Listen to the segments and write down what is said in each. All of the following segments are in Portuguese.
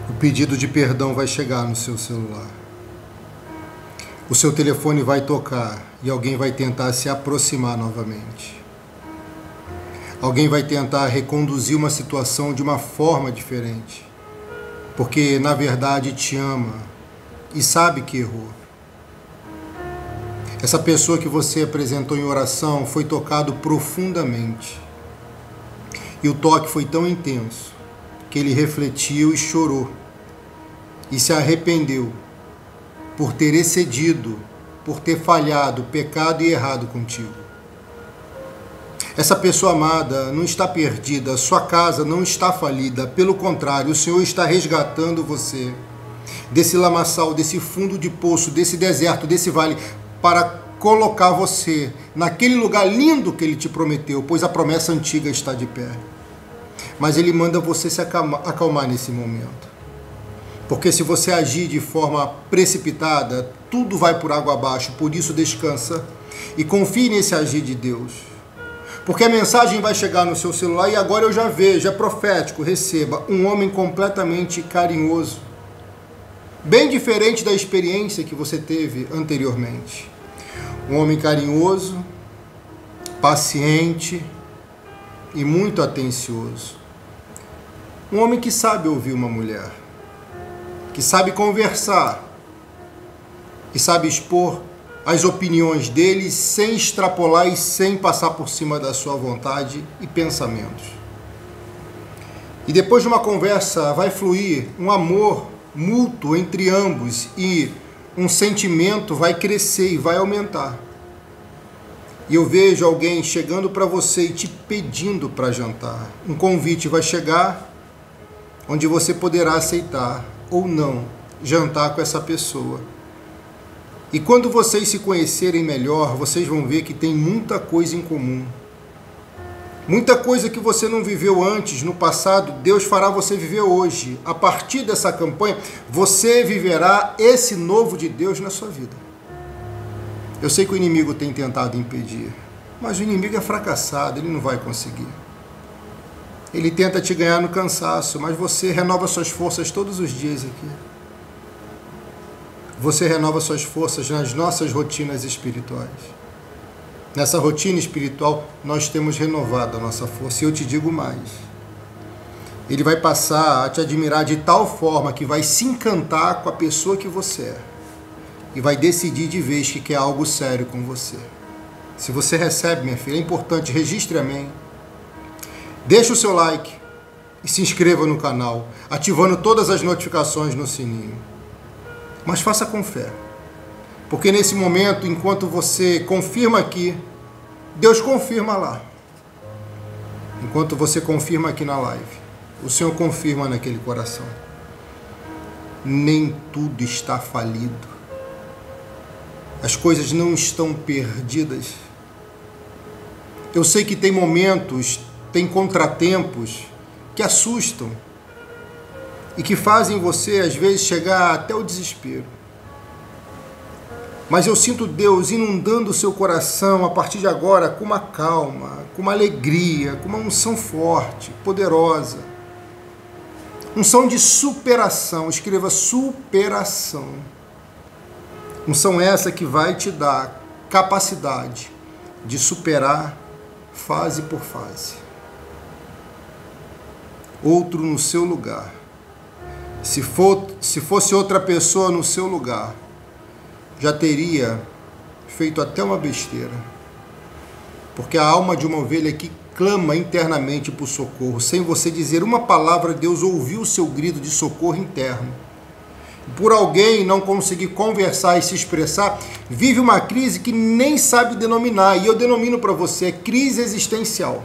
O pedido de perdão vai chegar no seu celular. O seu telefone vai tocar e alguém vai tentar se aproximar novamente. Alguém vai tentar reconduzir uma situação de uma forma diferente, porque na verdade te ama e sabe que errou. Essa pessoa que você apresentou em oração foi tocado profundamente. E o toque foi tão intenso que ele refletiu e chorou. E se arrependeu por ter excedido, por ter falhado, pecado e errado contigo. Essa pessoa amada não está perdida, sua casa não está falida. Pelo contrário, o Senhor está resgatando você desse lamaçal, desse fundo de poço, desse deserto, desse vale, para colocar você naquele lugar lindo que Ele te prometeu, pois a promessa antiga está de pé. Mas Ele manda você se acalmar nesse momento. Porque se você agir de forma precipitada, tudo vai por água abaixo. Por isso descansa e confie nesse agir de Deus. Porque a mensagem vai chegar no seu celular e agora eu já vejo, é profético, receba, um homem completamente carinhoso. Bem diferente da experiência que você teve anteriormente. Um homem carinhoso, paciente e muito atencioso. Um homem que sabe ouvir uma mulher, que sabe conversar, que sabe expor as opiniões dele sem extrapolar e sem passar por cima da sua vontade e pensamentos. E depois de uma conversa vai fluir um amor mútuo entre ambos e um sentimento vai crescer e vai aumentar. E eu vejo alguém chegando para você e te pedindo para jantar. Um convite vai chegar onde você poderá aceitar ou não jantar com essa pessoa. E quando vocês se conhecerem melhor, vocês vão ver que tem muita coisa em comum. Muita coisa que você não viveu antes, no passado, Deus fará você viver hoje. A partir dessa campanha, você viverá esse novo de Deus na sua vida. Eu sei que o inimigo tem tentado impedir, mas o inimigo é fracassado, ele não vai conseguir. Ele tenta te ganhar no cansaço, mas você renova suas forças todos os dias aqui. Você renova suas forças nas nossas rotinas espirituais. Nessa rotina espiritual, nós temos renovado a nossa força. E eu te digo mais. Ele vai passar a te admirar de tal forma que vai se encantar com a pessoa que você é. E vai decidir de vez que quer algo sério com você. Se você recebe, minha filha, é importante, registre amém. Deixe o seu like e se inscreva no canal, ativando todas as notificações no sininho. Mas faça com fé, porque nesse momento, enquanto você confirma aqui, Deus confirma lá. Enquanto você confirma aqui na live, o Senhor confirma naquele coração. Nem tudo está falido. As coisas não estão perdidas. Eu sei que tem momentos, tem contratempos que assustam e que fazem você, às vezes, chegar até o desespero. Mas eu sinto Deus inundando o seu coração a partir de agora com uma calma, com uma alegria, com uma unção forte, poderosa. Unção de superação, escreva superação. Unção essa que vai te dar capacidade de superar fase por fase. Outro no seu lugar. Se fosse outra pessoa no seu lugar, já teria feito até uma besteira. Porque a alma de uma ovelha que clama internamente por socorro, sem você dizer uma palavra, Deus ouviu o seu grito de socorro interno. Por alguém não conseguir conversar e se expressar, vive uma crise que nem sabe denominar. E eu denomino para você, crise existencial.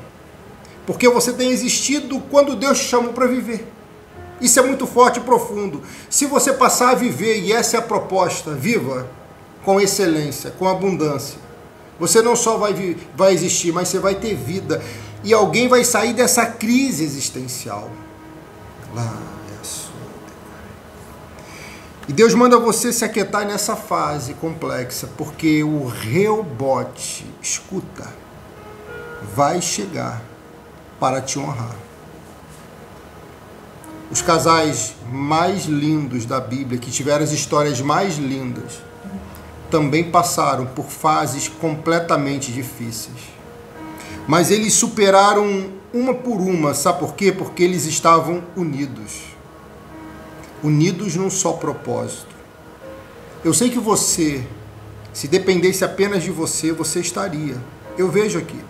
Porque você tem existido quando Deus te chamou para viver. Isso é muito forte e profundo. Se você passar a viver, e essa é a proposta, viva com excelência, com abundância. Você não só vai existir, mas você vai ter vida. E alguém vai sair dessa crise existencial. E Deus manda você se aquietar nessa fase complexa, porque o rebote, escuta, vai chegar para te honrar. Os casais mais lindos da Bíblia, que tiveram as histórias mais lindas, também passaram por fases completamente difíceis. Mas eles superaram uma por uma, sabe por quê? Porque eles estavam unidos. Unidos num só propósito. Eu sei que você, se dependesse apenas de você, você estaria. Eu vejo aqui.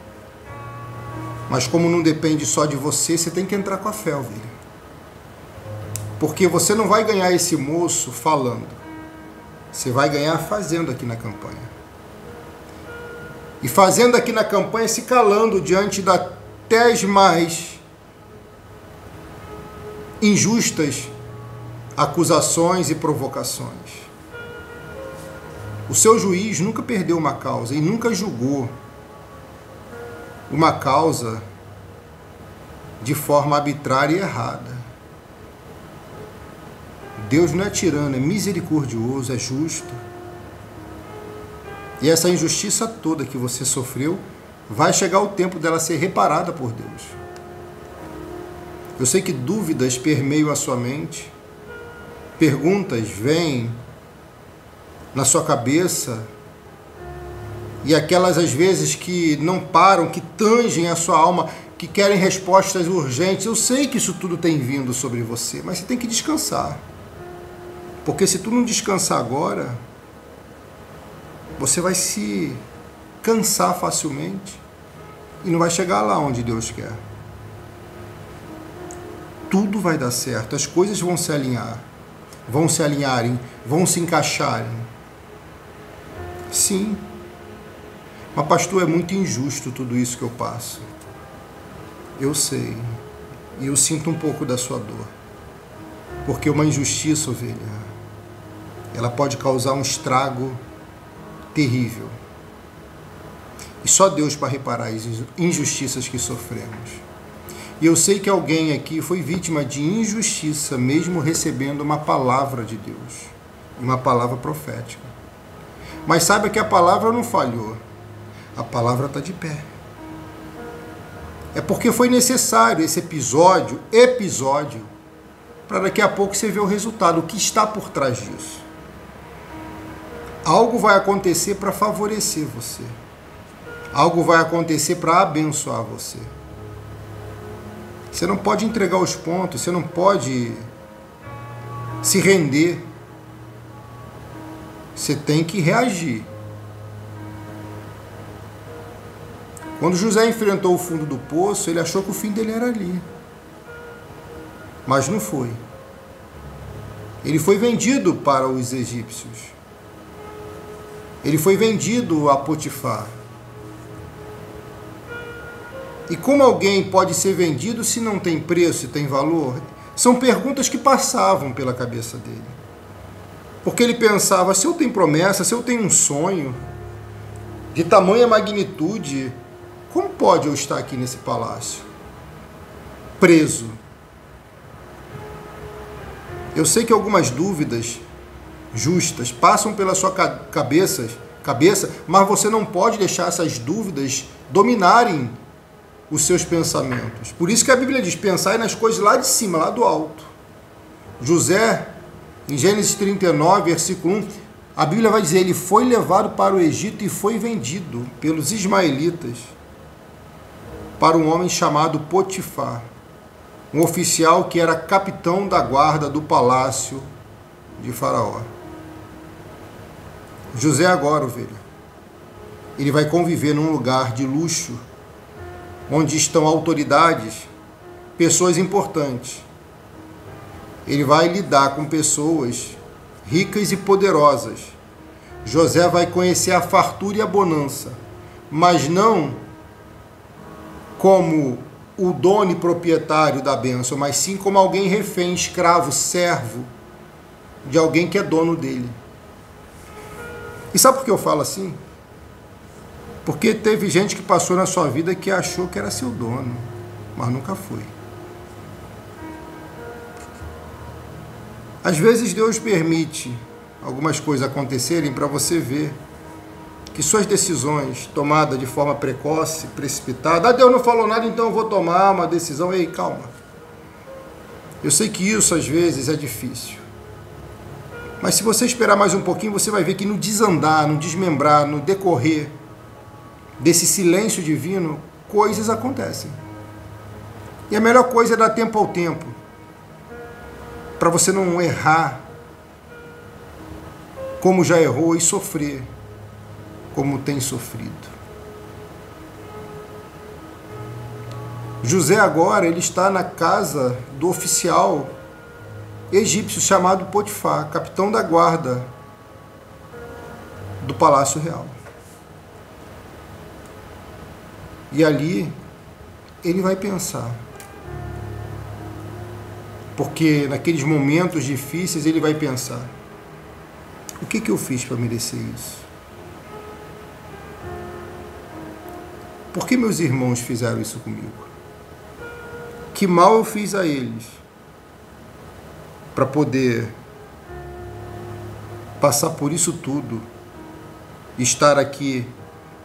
Mas como não depende só de você, você tem que entrar com a fé, ovelha. Porque você não vai ganhar esse moço falando. Você vai ganhar fazendo aqui na campanha. E fazendo aqui na campanha, se calando diante até as mais injustas acusações e provocações. O seu juiz nunca perdeu uma causa e nunca julgou uma causa de forma arbitrária e errada. Deus não é tirano, é misericordioso, é justo. E essa injustiça toda que você sofreu, vai chegar o tempo dela ser reparada por Deus. Eu sei que dúvidas permeiam a sua mente, perguntas vêm na sua cabeça, e aquelas às vezes que não param, que tangem a sua alma, que querem respostas urgentes. Eu sei que isso tudo tem vindo sobre você, mas você tem que descansar. Porque se tu não descansar agora, você vai se cansar facilmente e não vai chegar lá onde Deus quer. Tudo vai dar certo, as coisas vão se alinhar, vão se alinharem, vão se encaixarem. Sim, mas pastor, é muito injusto tudo isso que eu passo. Eu sei, e eu sinto um pouco da sua dor, porque uma injustiça, ovelha, ela pode causar um estrago terrível. E só Deus para reparar as injustiças que sofremos. E eu sei que alguém aqui foi vítima de injustiça, mesmo recebendo uma palavra de Deus, uma palavra profética. Mas saiba que a palavra não falhou, a palavra está de pé. É porque foi necessário esse episódio, para daqui a pouco você ver o resultado, o que está por trás disso. Algo vai acontecer para favorecer você. Algo vai acontecer para abençoar você. Você não pode entregar os pontos, você não pode se render. Você tem que reagir. Quando José enfrentou o fundo do poço, ele achou que o fim dele era ali. Mas não foi. Ele foi vendido para os egípcios. Ele foi vendido a Potifar. E como alguém pode ser vendido se não tem preço, se tem valor? São perguntas que passavam pela cabeça dele. Porque ele pensava, se eu tenho promessa, se eu tenho um sonho de tamanha magnitude, como pode eu estar aqui nesse palácio? Preso. Eu sei que algumas dúvidas justas passam pela sua cabeça, mas você não pode deixar essas dúvidas dominarem os seus pensamentos. Por isso que a Bíblia diz, pensai nas coisas lá de cima, lá do alto. José, em Gênesis 39, versículo 1, a Bíblia vai dizer, ele foi levado para o Egito e foi vendido pelos ismaelitas para um homem chamado Potifar, um oficial que era capitão da guarda do palácio de Faraó. José agora, ovelha, ele vai conviver num lugar de luxo, onde estão autoridades, pessoas importantes. Ele vai lidar com pessoas ricas e poderosas. José vai conhecer a fartura e a bonança, mas não como o dono e proprietário da bênção, mas sim como alguém refém, escravo, servo de alguém que é dono dele. E sabe por que eu falo assim? Porque teve gente que passou na sua vida que achou que era seu dono, mas nunca foi. Às vezes Deus permite algumas coisas acontecerem para você ver que suas decisões tomadas de forma precoce, precipitada, Deus não falou nada, então eu vou tomar uma decisão. Ei, calma. Eu sei que isso às vezes é difícil. Mas se você esperar mais um pouquinho, você vai ver que no desandar, no desmembrar, no decorrer desse silêncio divino, coisas acontecem. E a melhor coisa é dar tempo ao tempo, para você não errar como já errou e sofrer como tem sofrido. José agora ele está na casa do oficial egípcio chamado Potifar, capitão da guarda do Palácio Real. E ali ele vai pensar, porque naqueles momentos difíceis ele vai pensar: o que eu fiz para merecer isso? Por que meus irmãos fizeram isso comigo? Que mal eu fiz a eles para poder passar por isso tudo e estar aqui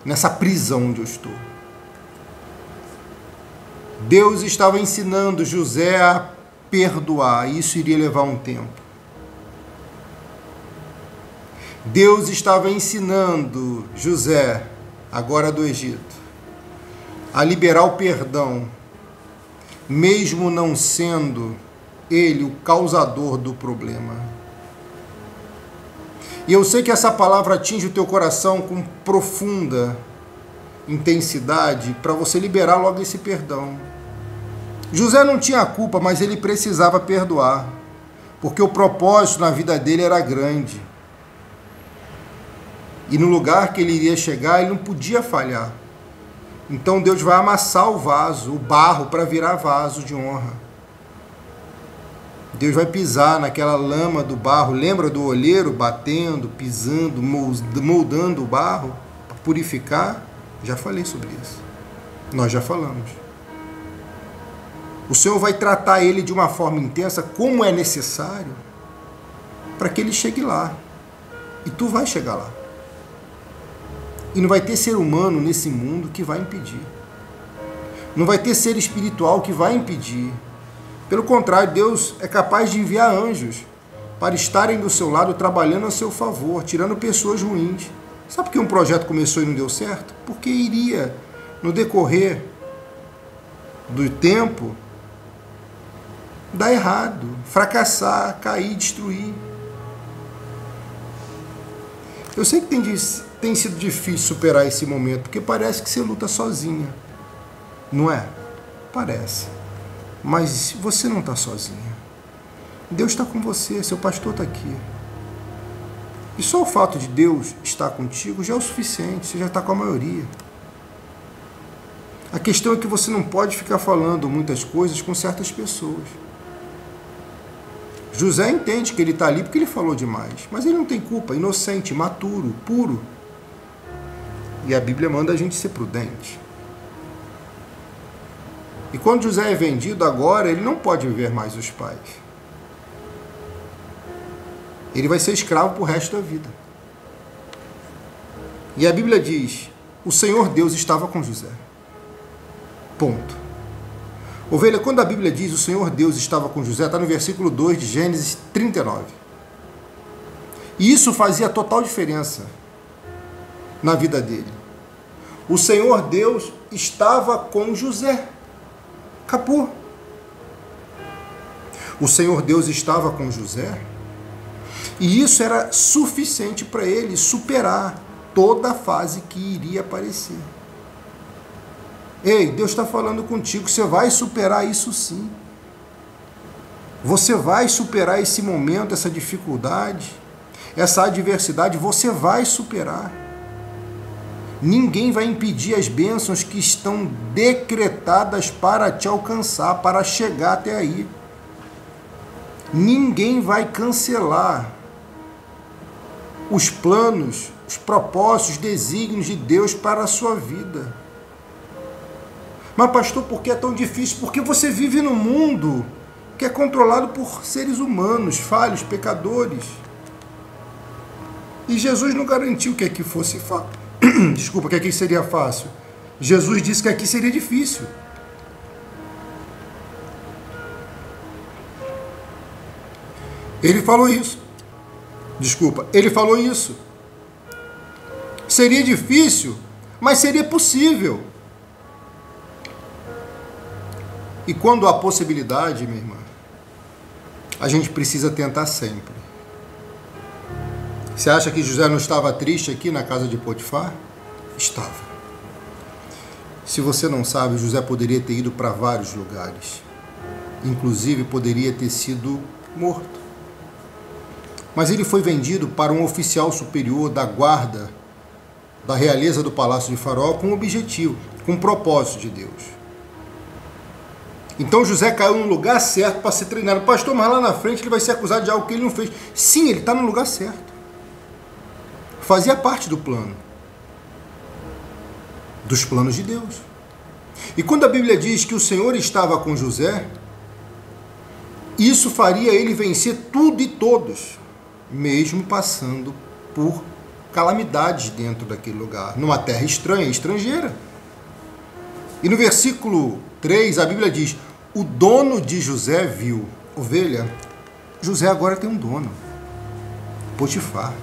nessa prisão onde eu estou? Deus estava ensinando José a perdoar, e isso iria levar um tempo. Deus estava ensinando José, agora do Egito, a liberar o perdão, mesmo não sendo ele o causador do problema. E eu sei que essa palavra atinge o teu coração com profunda intensidade para você liberar logo esse perdão. José não tinha culpa, mas ele precisava perdoar, porque o propósito na vida dele era grande. E no lugar que ele iria chegar, ele não podia falhar. Então Deus vai amassar o vaso, o barro, para virar vaso de honra. Deus vai pisar naquela lama do barro. Lembra do olheiro batendo, pisando, moldando o barro para purificar? Já falei sobre isso. Nós já falamos. O Senhor vai tratar ele de uma forma intensa, como é necessário, para que ele chegue lá. E tu vai chegar lá. E não vai ter ser humano nesse mundo que vai impedir. Não vai ter ser espiritual que vai impedir. Pelo contrário, Deus é capaz de enviar anjos para estarem do seu lado, trabalhando a seu favor, tirando pessoas ruins. Sabe por que um projeto começou e não deu certo? Porque iria, no decorrer do tempo, dar errado, fracassar, cair, destruir. Eu sei que tem sido difícil superar esse momento, porque parece que você luta sozinha. Não é? Parece. Mas você não está sozinha. Deus está com você, seu pastor está aqui. E só o fato de Deus estar contigo já é o suficiente, você já está com a maioria. A questão é que você não pode ficar falando muitas coisas com certas pessoas. José entende que ele está ali porque ele falou demais, mas ele não tem culpa, inocente, maturo, puro. E a Bíblia manda a gente ser prudente. E quando José é vendido agora, ele não pode viver mais os pais. Ele vai ser escravo pro resto da vida. E a Bíblia diz: o Senhor Deus estava com José. Ponto. Ovelha, quando a Bíblia diz o Senhor Deus estava com José, está no versículo 2 de Gênesis 39. E isso fazia total diferença na vida dele. O Senhor Deus estava com José. Acabou. O Senhor Deus estava com José. E isso era suficiente para ele superar toda a fase que iria aparecer. Ei, Deus está falando contigo, você vai superar isso sim. Você vai superar esse momento, essa dificuldade, essa adversidade, você vai superar. Ninguém vai impedir as bênçãos que estão decretadas para te alcançar, para chegar até aí. Ninguém vai cancelar os planos, os propósitos, os desígnios de Deus para a sua vida. Mas pastor, por que é tão difícil? Porque você vive num mundo que é controlado por seres humanos, falhos, pecadores. E Jesus não garantiu que aqui fosse fácil. Desculpa, que aqui seria fácil. Jesus disse que aqui seria difícil. Ele falou isso. Desculpa, ele falou isso. Seria difícil, mas seria possível. E quando há possibilidade, minha irmã, a gente precisa tentar sempre. Você acha que José não estava triste aqui na casa de Potifar? Estava. Se você não sabe, José poderia ter ido para vários lugares. Inclusive, poderia ter sido morto. Mas ele foi vendido para um oficial superior da guarda da realeza do Palácio de Faraó com um objetivo, com um propósito de Deus. Então José caiu no lugar certo para ser treinado. Pastor, mas lá na frente ele vai ser acusado de algo que ele não fez. Sim, ele está no lugar certo. Fazia parte do plano. Dos planos de Deus. E quando a Bíblia diz que o Senhor estava com José, isso faria ele vencer tudo e todos, mesmo passando por calamidades dentro daquele lugar, numa terra estranha, estrangeira. E no versículo 3, a Bíblia diz: o dono de José viu. Ovelha, José agora tem um dono, Potifar.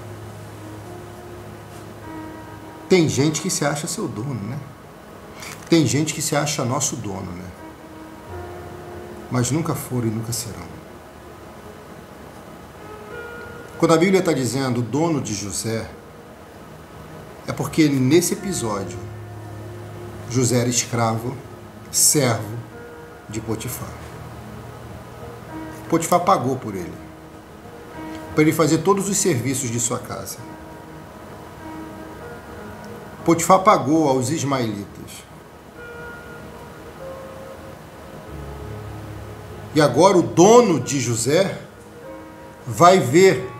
Tem gente que se acha seu dono, né? Tem gente que se acha nosso dono, né? Mas nunca foram e nunca serão. Quando a Bíblia está dizendo dono de José, é porque nesse episódio José era escravo, servo de Potifar. Potifar pagou por ele, para ele fazer todos os serviços de sua casa. Potifar pagou aos ismaelitas. E agora o dono de José vai ver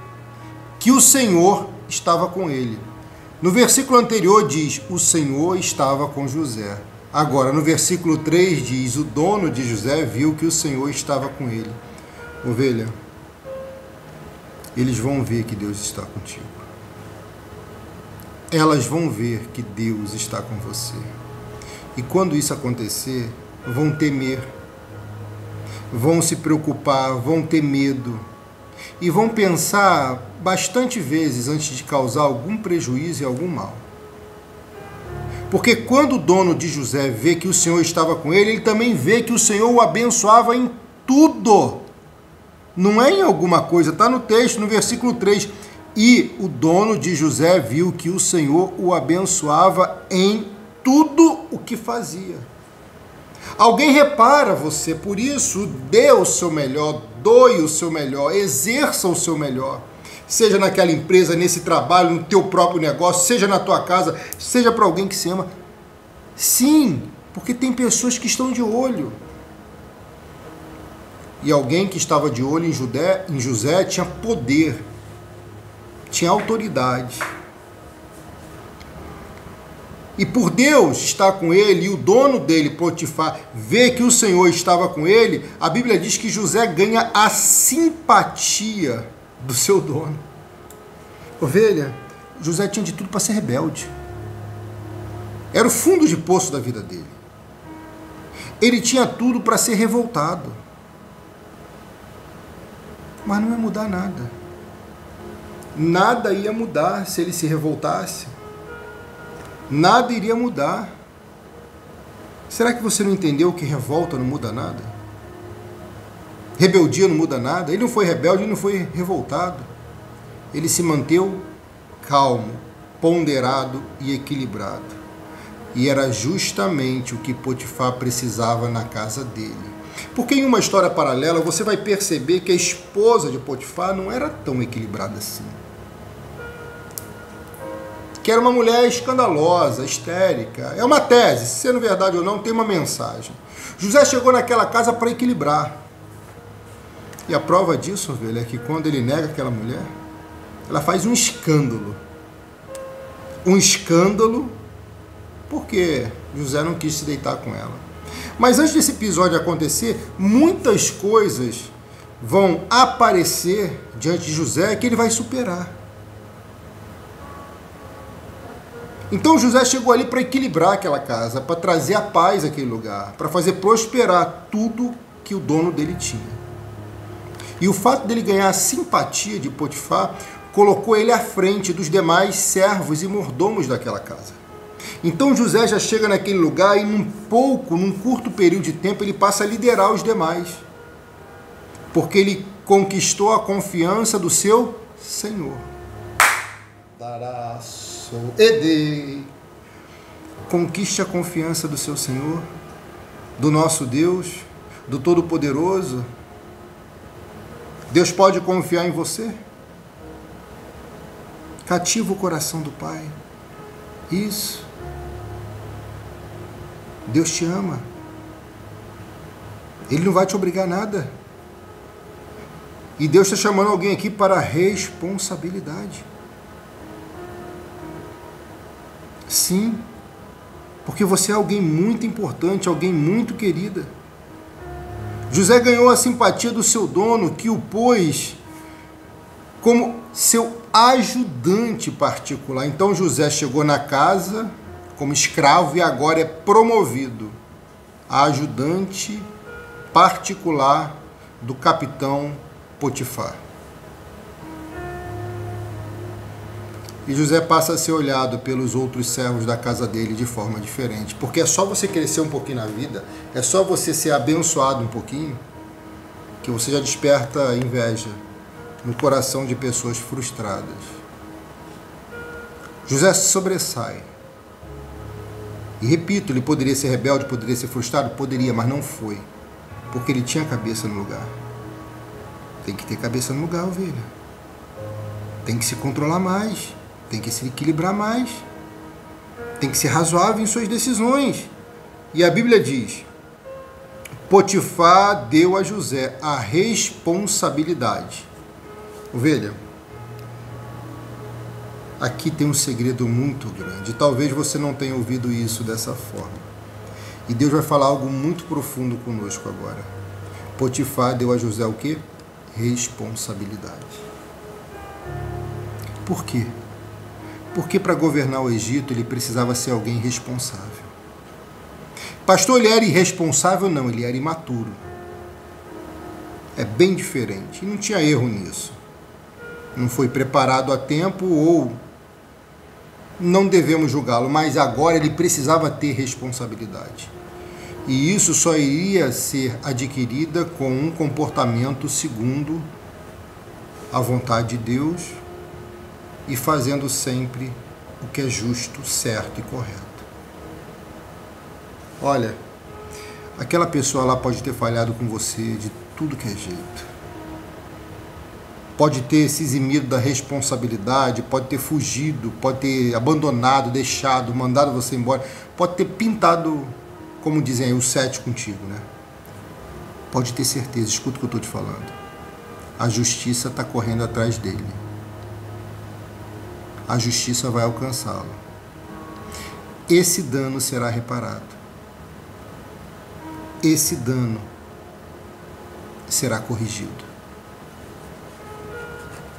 que o Senhor estava com ele. No versículo anterior diz: o Senhor estava com José. Agora, no versículo 3 diz: o dono de José viu que o Senhor estava com ele. Ovelha, eles vão ver que Deus está contigo. Elas vão ver que Deus está com você. E quando isso acontecer, vão temer, vão se preocupar, vão ter medo e vão pensar bastante vezes antes de causar algum prejuízo e algum mal. Porque quando o dono de José vê que o Senhor estava com ele, ele também vê que o Senhor o abençoava em tudo. Não é em alguma coisa, está no texto, no versículo 3. E o dono de José viu que o Senhor o abençoava em tudo o que fazia. Alguém repara você, por isso dê o seu melhor, doe o seu melhor, exerça o seu melhor. Seja naquela empresa, nesse trabalho, no teu próprio negócio, seja na tua casa, seja para alguém que se ama. Sim, porque tem pessoas que estão de olho. E alguém que estava de olho em José tinha poder, tinha autoridade. E por Deus estar com ele, e o dono dele, Potifar, vê que o Senhor estava com ele, a Bíblia diz que José ganha a simpatia do seu dono. Ovelha, José tinha de tudo para ser rebelde. Era o fundo de poço da vida dele. Ele tinha tudo para ser revoltado. Mas não ia mudar nada. Nada ia mudar se ele se revoltasse. Nada iria mudar. Será que você não entendeu que revolta não muda nada? Rebeldia não muda nada. Ele não foi rebelde, ele não foi revoltado. Ele se manteve calmo, ponderado e equilibrado. E era justamente o que Potifar precisava na casa dele. Porque em uma história paralela você vai perceber que a esposa de Potifar não era tão equilibrada assim. Que era uma mulher escandalosa, histérica. É uma tese, sendo verdade ou não, tem uma mensagem. José chegou naquela casa para equilibrar. E a prova disso, ovelha, é que quando ele nega aquela mulher, ela faz um escândalo. Um escândalo porque José não quis se deitar com ela. Mas antes desse episódio acontecer, muitas coisas vão aparecer diante de José que ele vai superar. Então José chegou ali para equilibrar aquela casa, para trazer a paz àquele lugar, para fazer prosperar tudo que o dono dele tinha. E o fato dele ganhar a simpatia de Potifar colocou ele à frente dos demais servos e mordomos daquela casa. Então José já chega naquele lugar e num curto período de tempo, ele passa a liderar os demais. Porque ele conquistou a confiança do seu Senhor. Conquiste a confiança do seu Senhor, do nosso Deus, do Todo-Poderoso. Deus pode confiar em você? Cativa o coração do Pai. Isso. Deus te ama. Ele não vai te obrigar a nada. E Deus está chamando alguém aqui para responsabilidade. Sim, porque você é alguém muito importante, alguém muito querida. José ganhou a simpatia do seu dono, que o pôs como seu ajudante particular. Então José chegou na casa como escravo e agora é promovido a ajudante particular do capitão Potifar. E José passa a ser olhado pelos outros servos da casa dele de forma diferente. Porque é só você crescer um pouquinho na vida, é só você ser abençoado um pouquinho, que você já desperta inveja no coração de pessoas frustradas. José se sobressai. E repito, ele poderia ser rebelde, poderia ser frustrado? Poderia, mas não foi. Porque ele tinha a cabeça no lugar. Tem que ter cabeça no lugar, ovelha. Tem que se controlar mais. Tem que se equilibrar mais. Tem que ser razoável em suas decisões. E a Bíblia diz: Potifar deu a José a responsabilidade. Ovelha, aqui tem um segredo muito grande. Talvez você não tenha ouvido isso dessa forma. E Deus vai falar algo muito profundo conosco agora. Potifar deu a José o quê? Responsabilidade. Por quê? Porque para governar o Egito ele precisava ser alguém responsável. Pastor, ele era irresponsável? Não, ele era imaturo. É bem diferente. E não tinha erro nisso. Não foi preparado a tempo ou não devemos julgá-lo, mas agora ele precisava ter responsabilidade. E isso só iria ser adquirida com um comportamento segundo a vontade de Deus e fazendo sempre o que é justo, certo e correto. Olha, aquela pessoa lá pode ter falhado com você de tudo que é jeito. Pode ter se eximido da responsabilidade, pode ter fugido, pode ter abandonado, deixado, mandado você embora, pode ter pintado, como dizem aí, o 7 contigo, né? Pode ter certeza, escuta o que eu estou te falando. A justiça está correndo atrás dele. A justiça vai alcançá-lo. Esse dano será reparado. Esse dano será corrigido.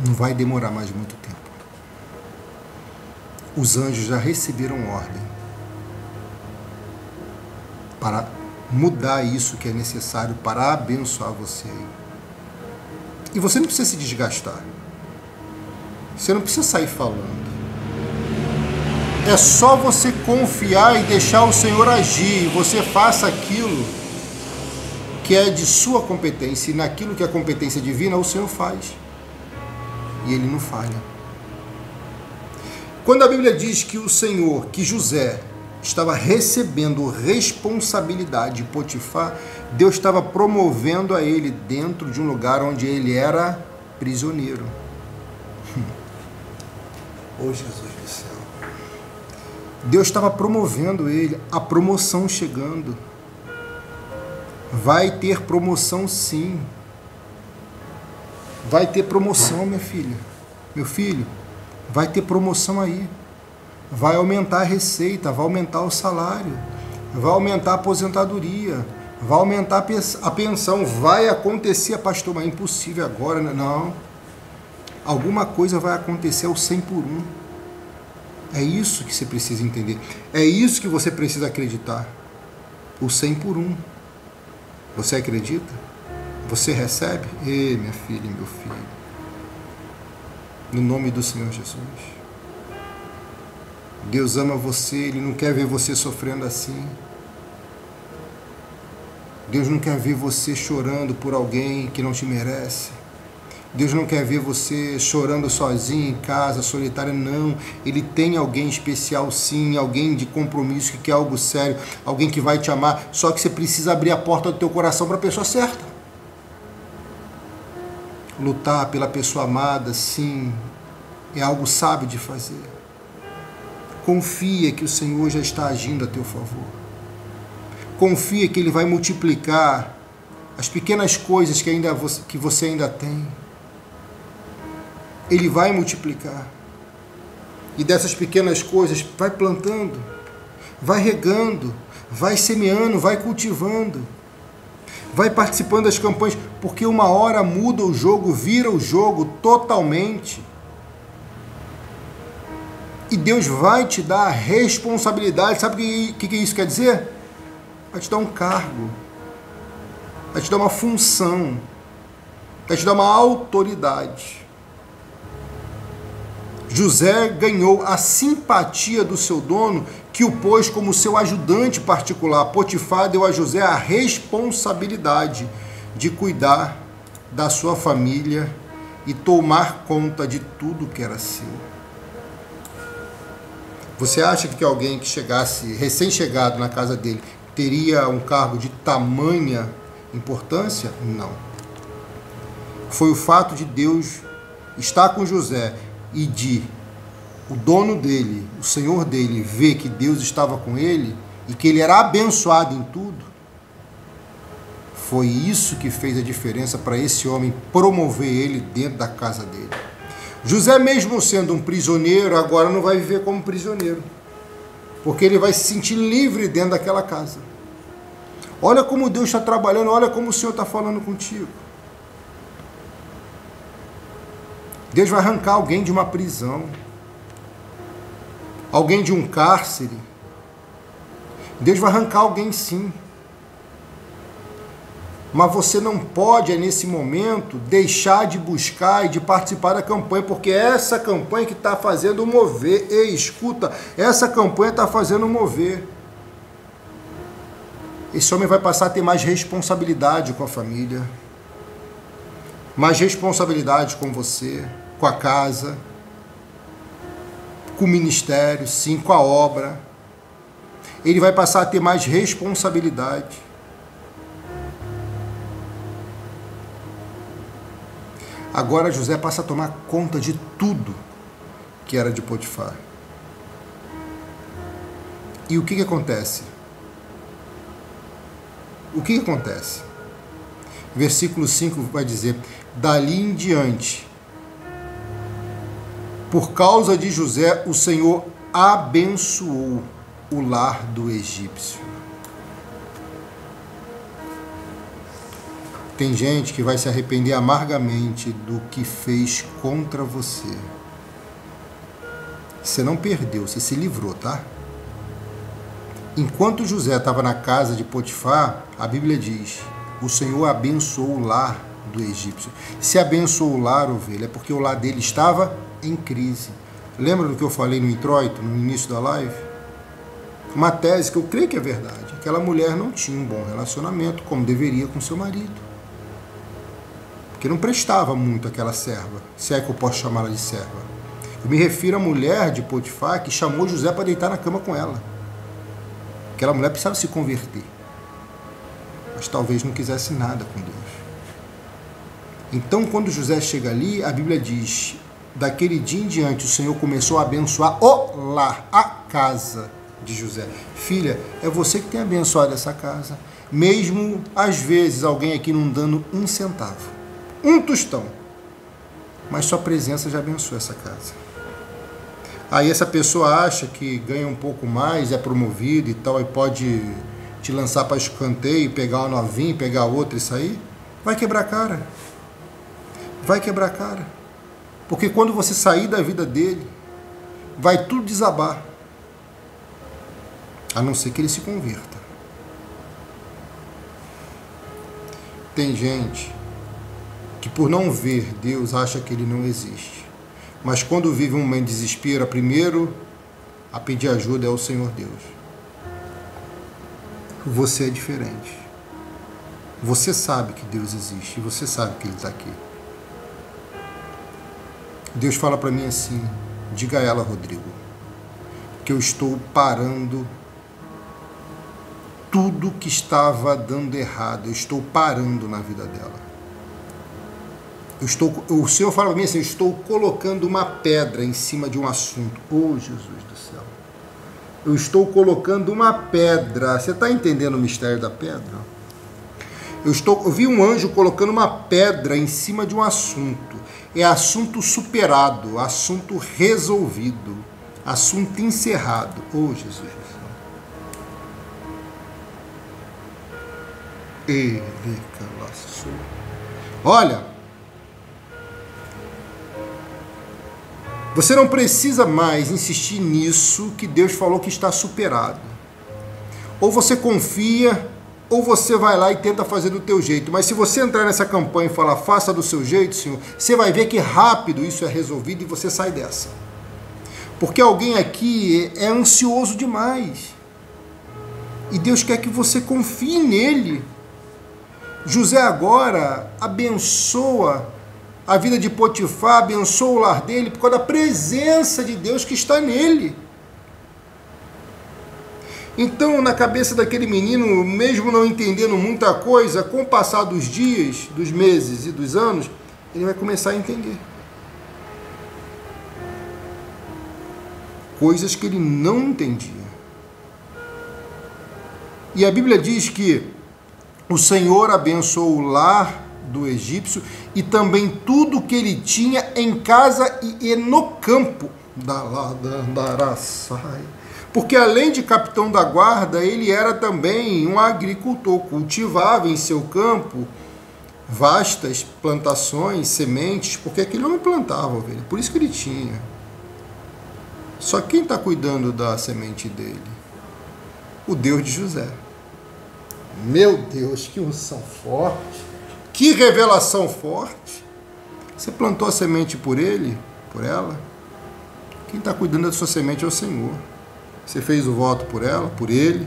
Não vai demorar mais muito tempo. Os anjos já receberam ordem para mudar isso que é necessário para abençoar você. E você não precisa se desgastar. Você não precisa sair falando. É só você confiar e deixar o Senhor agir. Você faça aquilo que é de sua competência. E naquilo que é competência divina, o Senhor faz. E Ele não falha. Quando a Bíblia diz que o Senhor, que José estava recebendo responsabilidade de Potifar, Deus estava promovendo a ele dentro de um lugar onde ele era prisioneiro. Oh, Jesus do céu. Deus estava promovendo ele, a promoção chegando. Vai ter promoção sim. Vai ter promoção, minha filha. Meu filho, vai ter promoção aí. Vai aumentar a receita, vai aumentar o salário, vai aumentar a aposentadoria, vai aumentar a pensão. Vai acontecer, pastor, mas é impossível agora. Não. Alguma coisa vai acontecer ao 100 por 1. É isso que você precisa entender. É isso que você precisa acreditar. O 100 por 1. Você acredita? Você recebe? Ei, minha filha e meu filho, no nome do Senhor Jesus. Deus ama você, Ele não quer ver você sofrendo assim. Deus não quer ver você chorando por alguém que não te merece. Deus não quer ver você chorando sozinho em casa, solitária, não. Ele tem alguém especial sim, alguém de compromisso que quer algo sério, alguém que vai te amar, só que você precisa abrir a porta do teu coração para a pessoa certa. Lutar pela pessoa amada, sim, é algo sábio de fazer. Confia que o Senhor já está agindo a teu favor. Confia que Ele vai multiplicar as pequenas coisas que você ainda tem. Ele vai multiplicar. E dessas pequenas coisas, vai plantando, vai regando, vai semeando, vai cultivando, vai participando das campanhas, porque uma hora muda o jogo, vira o jogo totalmente. E Deus vai te dar a responsabilidade. Sabe o que isso quer dizer? Vai te dar um cargo, vai te dar uma função, vai te dar uma autoridade. José ganhou a simpatia do seu dono, que o pôs como seu ajudante particular. Potifar deu a José a responsabilidade de cuidar da sua família e tomar conta de tudo que era seu. Você acha que alguém que chegasse, recém-chegado na casa dele, teria um cargo de tamanha importância? Não. Foi o fato de Deus estar com José e de o dono dele, o senhor dele, ver que Deus estava com ele e que ele era abençoado em tudo. Foi isso que fez a diferença para esse homem promover ele dentro da casa dele. José, mesmo sendo um prisioneiro, agora não vai viver como prisioneiro, porque ele vai se sentir livre dentro daquela casa. Olha como Deus está trabalhando, olha como o Senhor está falando contigo. Deus vai arrancar alguém de uma prisão, alguém de um cárcere. Deus vai arrancar alguém sim. Mas você não pode, nesse momento, deixar de buscar e de participar da campanha, porque é essa campanha que está fazendo mover. Ei, escuta, essa campanha está fazendo mover. Esse homem vai passar a ter mais responsabilidade com a família, mais responsabilidade com você, com a casa, com o ministério, sim, com a obra. Ele vai passar a ter mais responsabilidade. Agora José passa a tomar conta de tudo que era de Potifar. E o que acontece? O que acontece? Versículo 5 vai dizer: dali em diante, por causa de José, o Senhor abençoou o lar do egípcio. Tem gente que vai se arrepender amargamente do que fez contra você. Você não perdeu, você se livrou, tá? Enquanto José estava na casa de Potifar, a Bíblia diz: o Senhor abençoou o lar do egípcio. Se abençoou o lar, ovelha, é porque o lar dele estava em crise. Lembra do que eu falei no introito, no início da live? Uma tese que eu creio que é verdade. Aquela mulher não tinha um bom relacionamento, como deveria, com seu marido. Porque não prestava muito aquela serva, se é que eu posso chamá-la de serva. Eu me refiro à mulher de Potifar que chamou José para deitar na cama com ela. Aquela mulher precisava se converter, mas talvez não quisesse nada com Deus. Então, quando José chega ali, a Bíblia diz: daquele dia em diante o Senhor começou a abençoar o lar, a casa de José. Filha, é você que tem abençoado essa casa, mesmo às vezes alguém aqui não dando um centavo, um tostão, mas sua presença já abençoa essa casa. Aí essa pessoa acha que ganha um pouco mais, é promovido e tal, e pode te lançar para escanteio, pegar uma novinha, pegar outra e sair. Vai quebrar a cara. Vai quebrar a cara. Porque quando você sair da vida dele, vai tudo desabar. A não ser que ele se converta. Tem gente que por não ver Deus acha que Ele não existe. Mas quando vive um momento de desespero, a primeiro a pedir ajuda é ao Senhor Deus. Você é diferente. Você sabe que Deus existe, você sabe que Ele está aqui. Deus fala para mim assim, diga a ela, Rodrigo, que eu estou parando tudo que estava dando errado, eu estou parando na vida dela. O Senhor fala para mim assim, eu estou colocando uma pedra em cima de um assunto. Oh, Jesus do céu. Eu estou colocando uma pedra. Você está entendendo o mistério da pedra? Eu vi um anjo colocando uma pedra em cima de um assunto. É assunto superado, assunto resolvido, assunto encerrado. Oh, Jesus do céu. Olha, você não precisa mais insistir nisso que Deus falou que está superado. Ou você confia, ou você vai lá e tenta fazer do teu jeito. Mas se você entrar nessa campanha e falar, faça do seu jeito, Senhor, você vai ver que rápido isso é resolvido e você sai dessa. Porque alguém aqui é ansioso demais. E Deus quer que você confie nele. José agora abençoa a vida de Potifar, abençoa o lar dele por causa da presença de Deus que está nele. Então, na cabeça daquele menino, mesmo não entendendo muita coisa, com o passar dos dias, dos meses e dos anos, ele vai começar a entender. Coisas que ele não entendia. E a Bíblia diz que o Senhor abençoou o lar do egípcio e também tudo que ele tinha em casa e no campo. Porque além de capitão da guarda, ele era também um agricultor, cultivava em seu campo vastas plantações, sementes, porque aquele homem plantava ovelha, por isso que ele tinha. Só quem está cuidando da semente dele? O Deus de José. Meu Deus, que unção forte, que revelação forte. Você plantou a semente por ele, por ela? Quem está cuidando da sua semente é o Senhor. Você fez o voto por ela, por ele?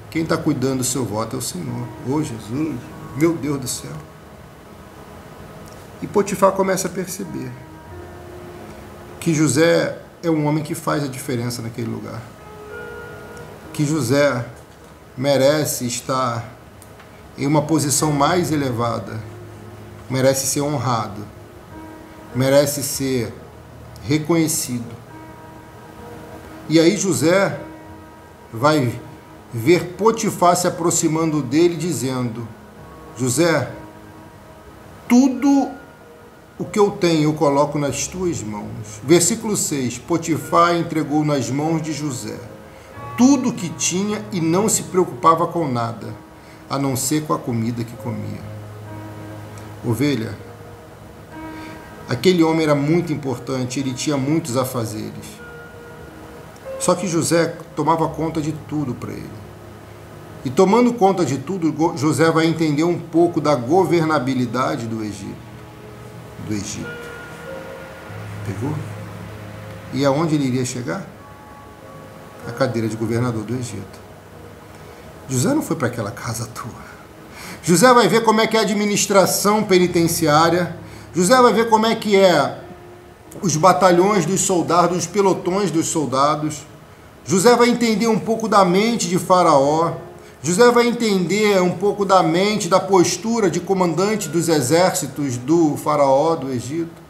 Quem está cuidando do seu voto é o Senhor. Oh, Jesus, meu Deus do céu. E Potifar começa a perceber que José é um homem que faz a diferença naquele lugar. Que José merece estar em uma posição mais elevada, merece ser honrado, merece ser reconhecido. E aí José vai ver Potifar se aproximando dele, dizendo, José, tudo o que eu tenho eu coloco nas tuas mãos. Versículo 6, Potifar entregou nas mãos de José tudo o que tinha e não se preocupava com nada, a não ser com a comida que comia. Ovelha, aquele homem era muito importante, ele tinha muitos afazeres. Só que José tomava conta de tudo para ele. E tomando conta de tudo, José vai entender um pouco da governabilidade do Egito. Pegou? E aonde ele iria chegar? A cadeira de governador do Egito. José não foi para aquela casa à toa. José vai ver como é que é a administração penitenciária. José vai ver como é que é os batalhões dos soldados, os pelotões dos soldados. José vai entender um pouco da mente de Faraó. José vai entender um pouco da mente, da postura de comandante dos exércitos do Faraó do Egito.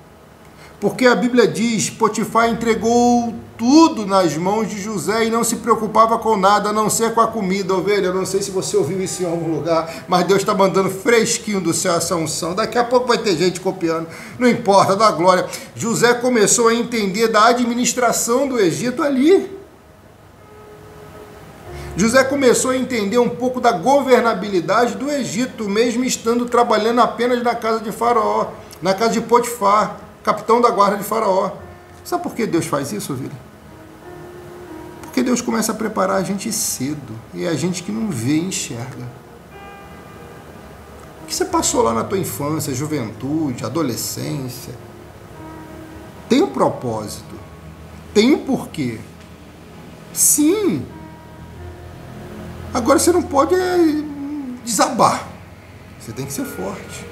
Porque a Bíblia diz, Potifar entregou tudo nas mãos de José e não se preocupava com nada, a não ser com a comida. Ovelha, eu não sei se você ouviu isso em algum lugar, mas Deus está mandando fresquinho do céu essa unção. Daqui a pouco vai ter gente copiando, não importa, dá glória. José começou a entender da administração do Egito ali. José começou a entender um pouco da governabilidade do Egito, mesmo estando trabalhando apenas na casa de Faraó, na casa de Potifar, capitão da guarda de Faraó. Sabe por que Deus faz isso, ovelha? Porque Deus começa a preparar a gente cedo, e é a gente que não vê e enxerga. O que você passou lá na tua infância, juventude, adolescência? Tem um propósito. Tem um porquê. Sim. Agora você não pode desabar. Você tem que ser forte.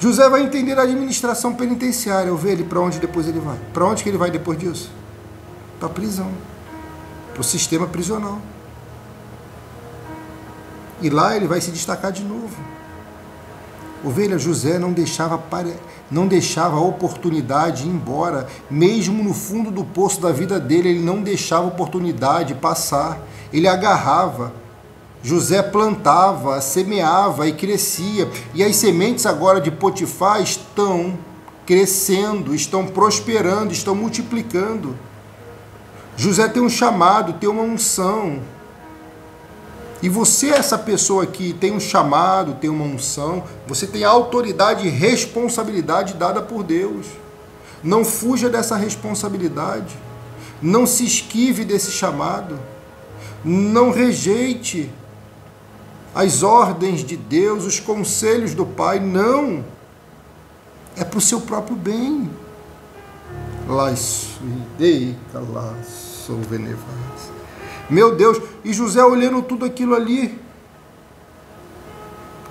José vai entender a administração penitenciária. Eu ver ele para onde depois ele vai. Para onde que ele vai depois disso? Para a prisão. Para o sistema prisional. E lá ele vai se destacar de novo. Ovelha, José não deixava a oportunidade ir embora. Mesmo no fundo do poço da vida dele, ele não deixava a oportunidade passar. Ele agarrava. José plantava, semeava e crescia. E as sementes agora de Potifar estão crescendo, estão prosperando, estão multiplicando. José tem um chamado, tem uma unção. E você, essa pessoa aqui, tem um chamado, tem uma unção, você tem autoridade e responsabilidade dada por Deus. Não fuja dessa responsabilidade. Não se esquive desse chamado. Não rejeite as ordens de Deus, os conselhos do Pai. Não. É para o seu próprio bem. Meu Deus, e José olhando tudo aquilo ali,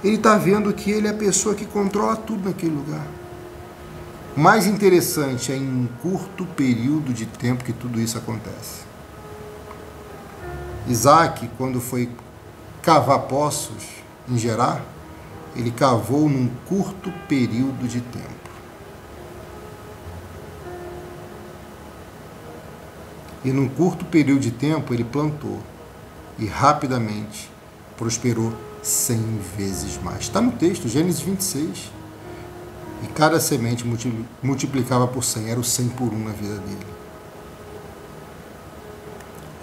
ele está vendo que ele é a pessoa que controla tudo naquele lugar. Mais interessante é em um curto período de tempo que tudo isso acontece. Isaac, quando foi cavar poços em Gerar, ele cavou num curto período de tempo. E num curto período de tempo ele plantou e rapidamente prosperou 100 vezes mais. Está no texto, Gênesis 26. E cada semente multiplicava por 100, era o 100 por 1 na vida dele.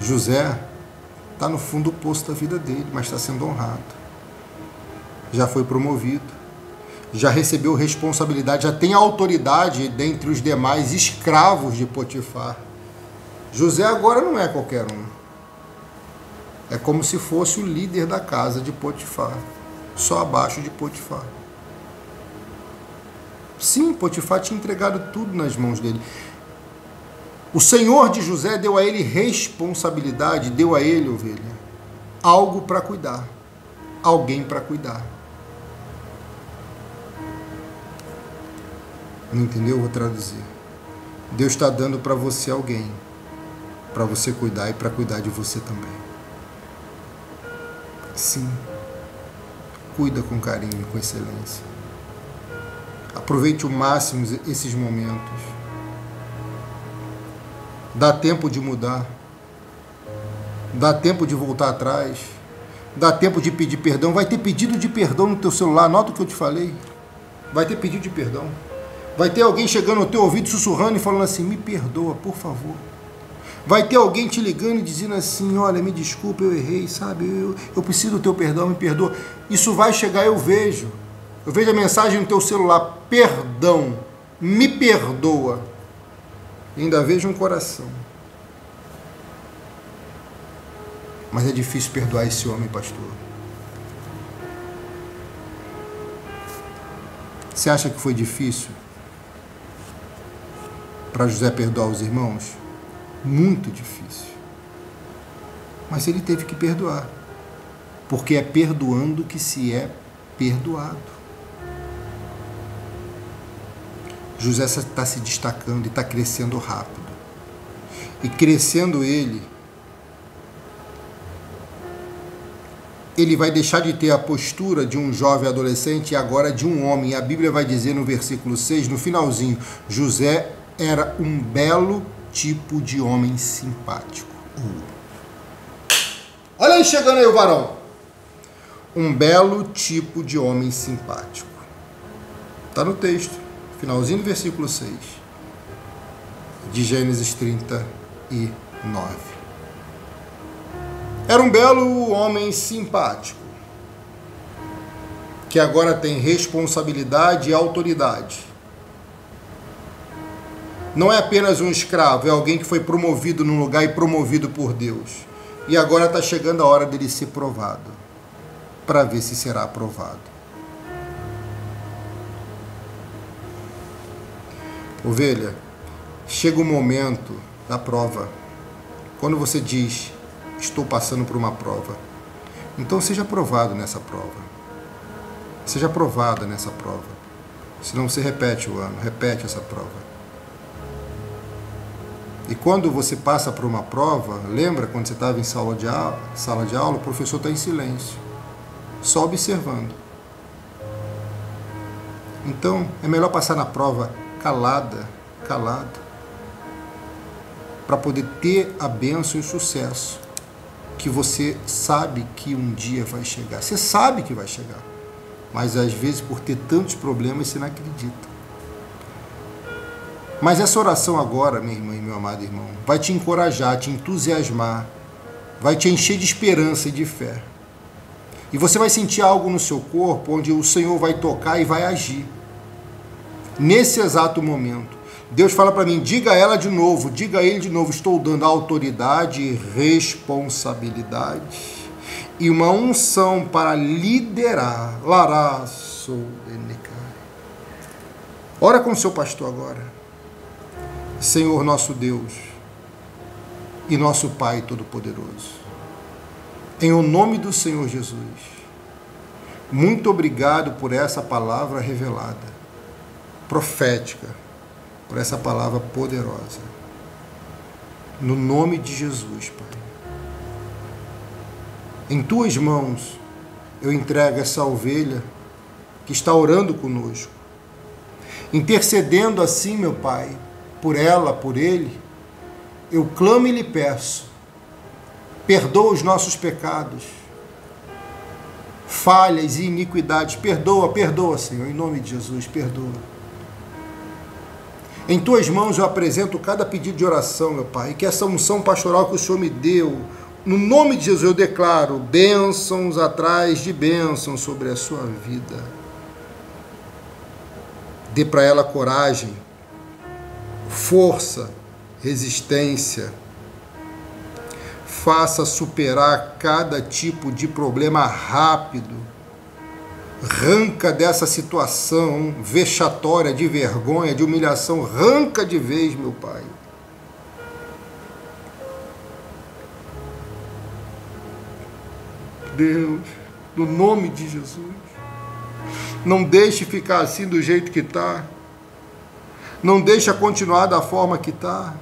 José está no fundo do poço da vida dele, mas está sendo honrado. Já foi promovido, já recebeu responsabilidade, já tem autoridade dentre os demais escravos de Potifar. José agora não é qualquer um. É como se fosse o líder da casa de Potifar, só abaixo de Potifar. Sim, Potifar tinha entregado tudo nas mãos dele. O Senhor de José deu a ele responsabilidade, deu a ele, ovelha, algo para cuidar, alguém para cuidar. Não entendeu? Vou traduzir. Deus está dando para você alguém, para você cuidar e para cuidar de você também. Sim, cuida com carinho e com excelência. Aproveite o máximo esses momentos. Dá tempo de mudar. Dá tempo de voltar atrás. Dá tempo de pedir perdão. Vai ter pedido de perdão no teu celular. Anota o que eu te falei. Vai ter pedido de perdão. Vai ter alguém chegando ao teu ouvido sussurrando e falando assim: me perdoa, por favor. Vai ter alguém te ligando e dizendo assim: olha, me desculpa, eu errei, sabe? Eu preciso do teu perdão, me perdoa. Isso vai chegar, eu vejo. Eu vejo a mensagem no teu celular: perdão, me perdoa. E ainda vejo um coração. Mas é difícil perdoar esse homem, pastor. Você acha que foi difícil para José perdoar os irmãos? Muito difícil. Mas ele teve que perdoar. Porque é perdoando que se é perdoado. José está se destacando e está crescendo rápido. E crescendo ele vai deixar de ter a postura de um jovem adolescente e agora de um homem. A Bíblia vai dizer no versículo 6, no finalzinho: José era um belo tipo de homem simpático. Olha aí, chegando aí o varão. Um belo tipo de homem simpático. Está no texto, finalzinho do versículo 6 de Gênesis 39. Era um belo homem simpático, que agora tem responsabilidade e autoridade. Não é apenas um escravo, é alguém que foi promovido num lugar e promovido por Deus. E agora está chegando a hora dele ser provado, para ver se será aprovado. Ovelha, chega o momento da prova. Quando você diz, estou passando por uma prova, então seja aprovado nessa prova. Seja aprovada nessa prova. Senão você repete o ano, repete essa prova. E quando você passa por uma prova, lembra quando você estava em sala de aula, o professor está em silêncio, só observando. Então, é melhor passar na prova calado, para poder ter a bênção e o sucesso que você sabe que um dia vai chegar. Você sabe que vai chegar, mas às vezes por ter tantos problemas você não acredita. Mas essa oração agora, minha irmã e meu amado irmão, vai te encorajar, te entusiasmar, vai te encher de esperança e de fé. E você vai sentir algo no seu corpo onde o Senhor vai tocar e vai agir. Nesse exato momento, Deus fala para mim, diga a ela de novo, diga a ele de novo, estou dando autoridade e responsabilidade e uma unção para liderar. Ora com o seu pastor agora. Senhor nosso Deus e nosso Pai Todo-Poderoso, em o nome do Senhor Jesus, muito obrigado por essa palavra revelada, profética, por essa palavra poderosa. No nome de Jesus, Pai. Em tuas mãos eu entrego essa ovelha que está orando conosco, intercedendo assim, meu Pai, por ela, por ele. Eu clamo e lhe peço, perdoa os nossos pecados, falhas e iniquidades, perdoa, Senhor, em nome de Jesus, perdoa. Em tuas mãos eu apresento cada pedido de oração, meu Pai, e que essa unção pastoral que o Senhor me deu, no nome de Jesus eu declaro bênçãos atrás de bênçãos sobre a sua vida. Dê para ela coragem, força, resistência. Faça superar cada tipo de problema rápido. Arranca dessa situação vexatória, de vergonha, de humilhação. Arranca de vez, meu Pai. Deus, no nome de Jesus, não deixe ficar assim do jeito que está. Não deixa continuar da forma que está.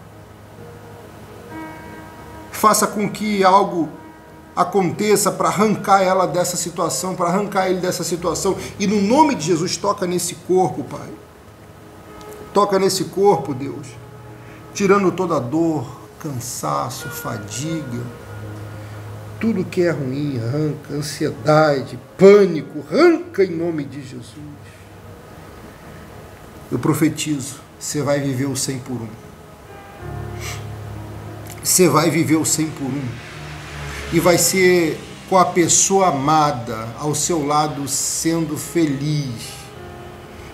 Faça com que algo aconteça para arrancar ela dessa situação, para arrancar ele dessa situação. E no nome de Jesus, toca nesse corpo, Pai. Toca nesse corpo, Deus. Tirando toda a dor, cansaço, fadiga. Tudo que é ruim, arranca. Ansiedade, pânico, arranca em nome de Jesus. Eu profetizo. Você vai viver o 100 por 1. Você vai viver o 100 por 1. E vai ser com a pessoa amada ao seu lado, sendo feliz.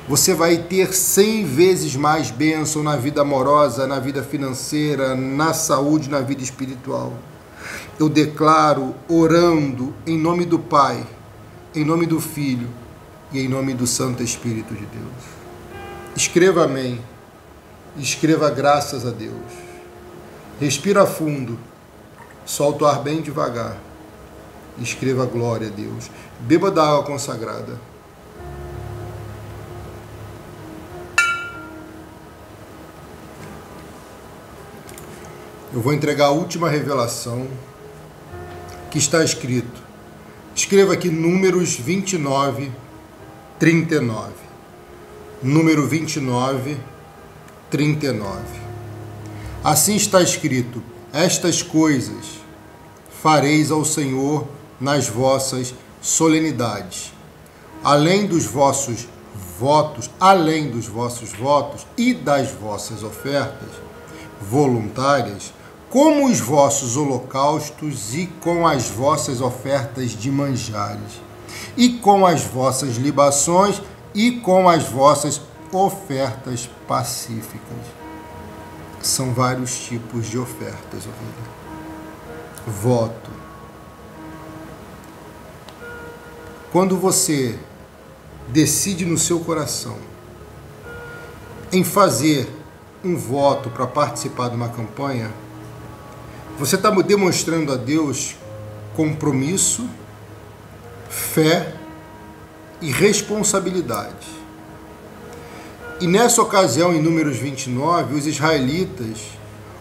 Você vai ter 100 vezes mais bênção na vida amorosa, na vida financeira, na saúde, na vida espiritual. Eu declaro, orando, em nome do Pai, em nome do Filho e em nome do Santo Espírito de Deus. Escreva amém. Escreva graças a Deus. Respira fundo. Solta o ar bem devagar. Escreva glória a Deus. Beba da água consagrada. Eu vou entregar a última revelação que está escrito. Escreva aqui Números 29, 39. Número 29, 39. Assim está escrito: estas coisas fareis ao Senhor nas vossas solenidades, além dos vossos votos e das vossas ofertas voluntárias, como os vossos holocaustos e com as vossas ofertas de manjares, e com as vossas libações e com as vossas ofertas pacíficas. São vários tipos de ofertas, ovelha. Voto. Quando você decide no seu coração em fazer um voto para participar de uma campanha, você está demonstrando a Deus compromisso, fé e responsabilidade. E nessa ocasião, em Números 29, os israelitas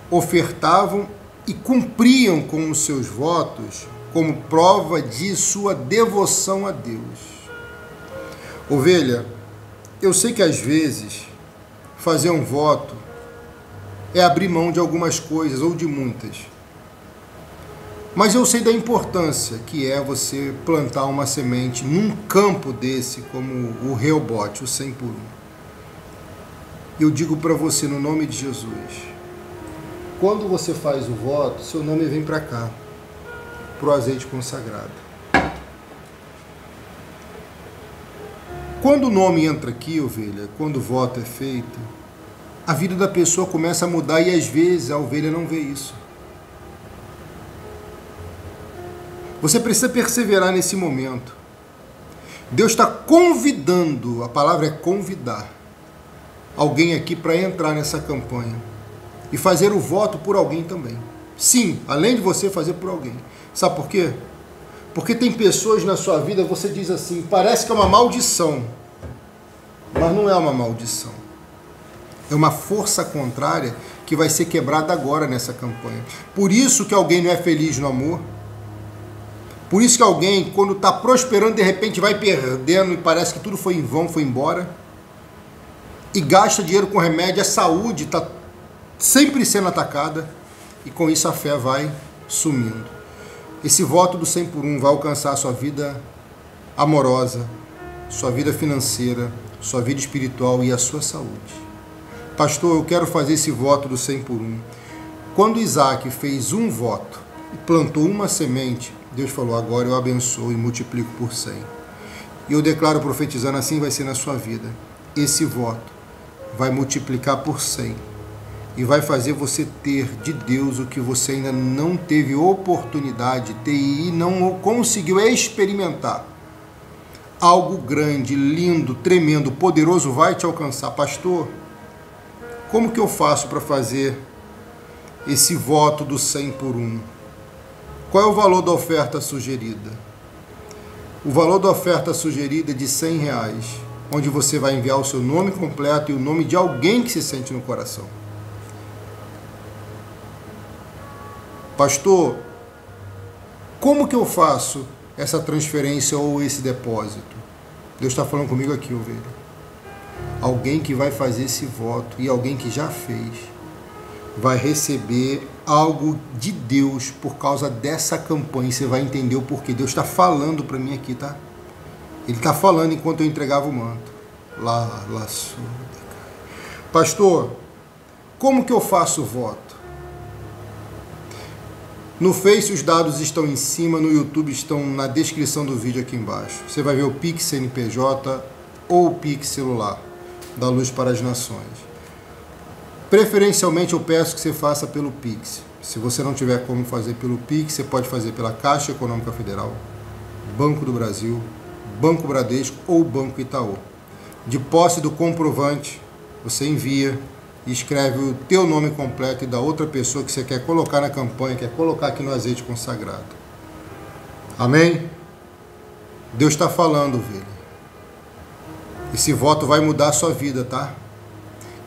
ofertavam e cumpriam com os seus votos como prova de sua devoção a Deus. Ovelha, eu sei que às vezes fazer um voto é abrir mão de algumas coisas ou de muitas. Mas eu sei da importância que é você plantar uma semente num campo desse, como o Rehobote, o 100 por 1. Eu digo para você, no nome de Jesus, quando você faz o voto, seu nome vem para cá, para o azeite consagrado. Quando o nome entra aqui, ovelha, quando o voto é feito, a vida da pessoa começa a mudar e às vezes a ovelha não vê isso. Você precisa perseverar nesse momento. Deus está convidando, a palavra é convidar, alguém aqui para entrar nessa campanha e fazer o voto por alguém também. Sim, além de você fazer por alguém. Sabe por quê? Porque tem pessoas na sua vida, você diz assim, parece que é uma maldição, mas não é uma maldição. É uma força contrária que vai ser quebrada agora nessa campanha. Por isso que alguém não é feliz no amor. Por isso que alguém, quando está prosperando, de repente vai perdendo e parece que tudo foi em vão, foi embora. E gasta dinheiro com remédio, a saúde está sempre sendo atacada. E com isso a fé vai sumindo. Esse voto do 100 por 1 vai alcançar a sua vida amorosa, sua vida financeira, sua vida espiritual e a sua saúde. Pastor, eu quero fazer esse voto do 100 por 1. Quando Isaac fez um voto e plantou uma semente, Deus falou, agora eu abençoo e multiplico por 100. E eu declaro, profetizando, assim vai ser na sua vida. Esse voto vai multiplicar por 100 e vai fazer você ter de Deus o que você ainda não teve oportunidade de ter e não conseguiu experimentar. Algo grande, lindo, tremendo, poderoso vai te alcançar. Pastor, como que eu faço para fazer esse voto do 100 por 1? Qual é o valor da oferta sugerida? O valor da oferta sugerida é de R$100, onde você vai enviar o seu nome completo e o nome de alguém que se sente no coração. Pastor, como que eu faço essa transferência ou esse depósito? Deus está falando comigo aqui, ovelha. Alguém que vai fazer esse voto e alguém que já fez vai receber algo de Deus por causa dessa campanha. E você vai entender o porquê. Deus está falando para mim aqui, tá? Ele está falando enquanto eu entregava o manto. Pastor, como que eu faço o voto? No Face os dados estão em cima, no YouTube estão na descrição do vídeo aqui embaixo. Você vai ver o Pix CNPJ ou o Pix celular da Luz para as Nações. Preferencialmente eu peço que você faça pelo Pix. Se você não tiver como fazer pelo Pix, você pode fazer pela Caixa Econômica Federal, Banco do Brasil, Banco Bradesco ou Banco Itaú. De posse do comprovante, você envia e escreve o teu nome completo e da outra pessoa que você quer colocar na campanha, quer colocar aqui no azeite consagrado. Amém? Deus está falando, ovelha. Esse voto vai mudar a sua vida, tá?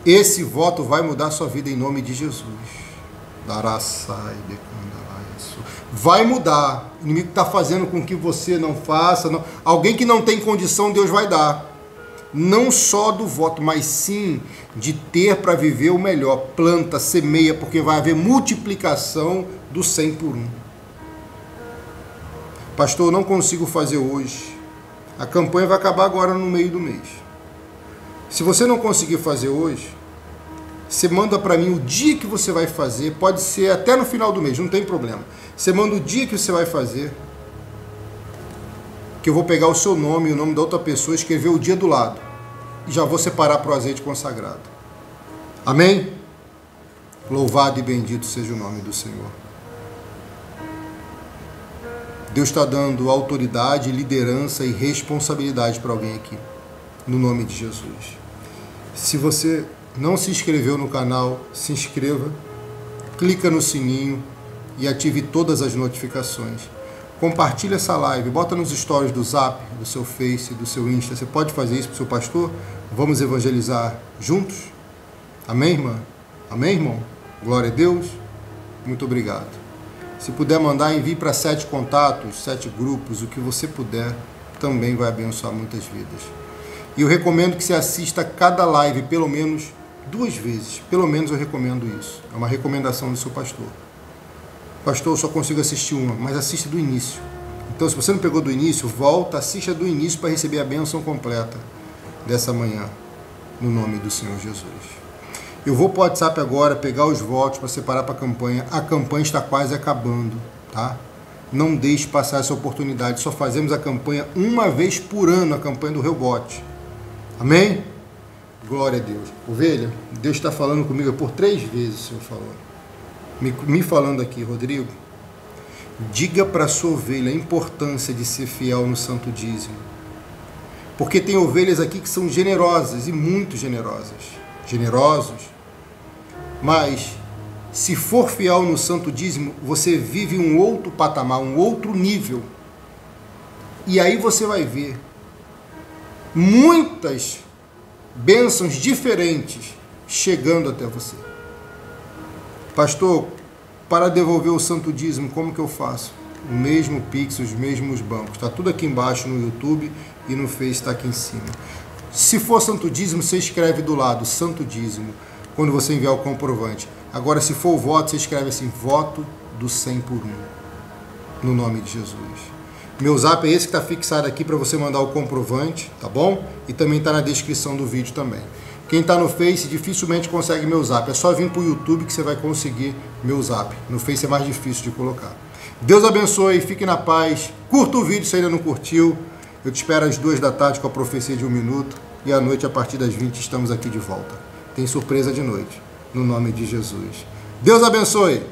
Esse voto vai mudar a sua vida em nome de Jesus. Vai mudar. O inimigo está fazendo com que você não faça. Não. Alguém que não tem condição, Deus vai dar. Não só do voto, mas sim de ter para viver o melhor. Planta, semeia, porque vai haver multiplicação do 100 por 1. Pastor, eu não consigo fazer hoje. A campanha vai acabar agora no meio do mês. Se você não conseguir fazer hoje, você manda para mim o dia que você vai fazer. Pode ser até no final do mês, não tem problema. Você manda o dia que você vai fazer, que eu vou pegar o seu nome e o nome da outra pessoa, escrever o dia do lado e já vou separar para o azeite consagrado. Amém? Louvado e bendito seja o nome do Senhor. Deus está dando autoridade, liderança e responsabilidade para alguém aqui, no nome de Jesus. Se você não se inscreveu no canal, se inscreva, clica no sininho e ative todas as notificações. Compartilhe essa live, bota nos stories do Zap, do seu Face, do seu Insta. Você pode fazer isso para o seu pastor? Vamos evangelizar juntos? Amém, irmã? Amém, irmão? Glória a Deus. Muito obrigado. Se puder mandar, envie para 7 contatos, 7 grupos, o que você puder, também vai abençoar muitas vidas. E eu recomendo que você assista cada live pelo menos 2 vezes. Pelo menos eu recomendo isso. É uma recomendação do seu pastor. Pastor, eu só consigo assistir uma, mas assista do início. Então, se você não pegou do início, volta, assista do início para receber a bênção completa dessa manhã, no nome do Senhor Jesus. Eu vou para o WhatsApp agora, pegar os votos para separar para a campanha. A campanha está quase acabando, tá? Não deixe passar essa oportunidade. Só fazemos a campanha uma vez por ano, a campanha do Rebote. Amém? Glória a Deus. Ovelha, Deus está falando comigo por 3 vezes, o Senhor falou. Me falando aqui, Rodrigo, diga para a sua ovelha a importância de ser fiel no santo dízimo. Porque tem ovelhas aqui que são generosas e muito generosas. Generosos. Mas, se for fiel no santo dízimo, você vive um outro patamar, um outro nível. E aí você vai ver muitas bênçãos diferentes chegando até você. Pastor, para devolver o santo dízimo, como que eu faço? O mesmo Pix, os mesmos bancos. Está tudo aqui embaixo no YouTube e no Face está aqui em cima. Se for santo dízimo, você escreve do lado, santo dízimo, quando você enviar o comprovante. Agora, se for o voto, você escreve assim, voto do 100 por 1, no nome de Jesus. Meu zap é esse que está fixado aqui para você mandar o comprovante, tá bom? E também está na descrição do vídeo também. Quem está no Face dificilmente consegue meu zap. É só vir para o YouTube que você vai conseguir meu zap. No Face é mais difícil de colocar. Deus abençoe, fique na paz. Curta o vídeo se ainda não curtiu. Eu te espero às 2 da tarde com a profecia de 1 minuto. E à noite, a partir das 20, estamos aqui de volta. Tem surpresa de noite. No nome de Jesus. Deus abençoe.